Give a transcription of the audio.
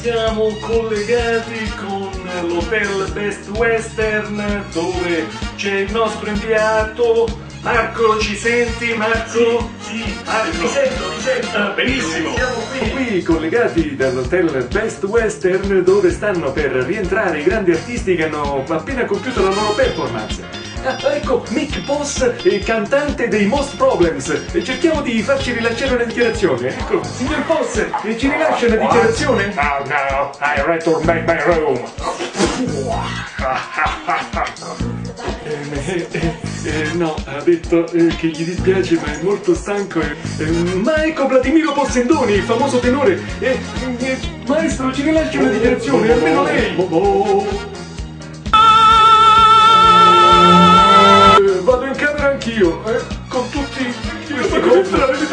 Siamo collegati con l'hotel Best Western dove c'è il nostro inviato Marco. Ci senti, Marco? Sì, Marco. vi sento. Benissimo. Siamo Qui collegati dall'hotel Best Western dove stanno per rientrare i grandi artisti che hanno appena compiuto la loro performance. Ecco, Mick Boss, cantante dei Most Problems. Cerchiamo di farci rilasciare una dichiarazione. Ecco, signor Boss, ci rilascia una dichiarazione? No, I return back my room. No, ha detto che gli dispiace ma è molto stanco. Ma ecco Vladimiro Possendoni, il famoso tenore. Maestro, ci rilasci una dichiarazione, almeno lei. Vado in camera anch'io, con tutti questi contrari.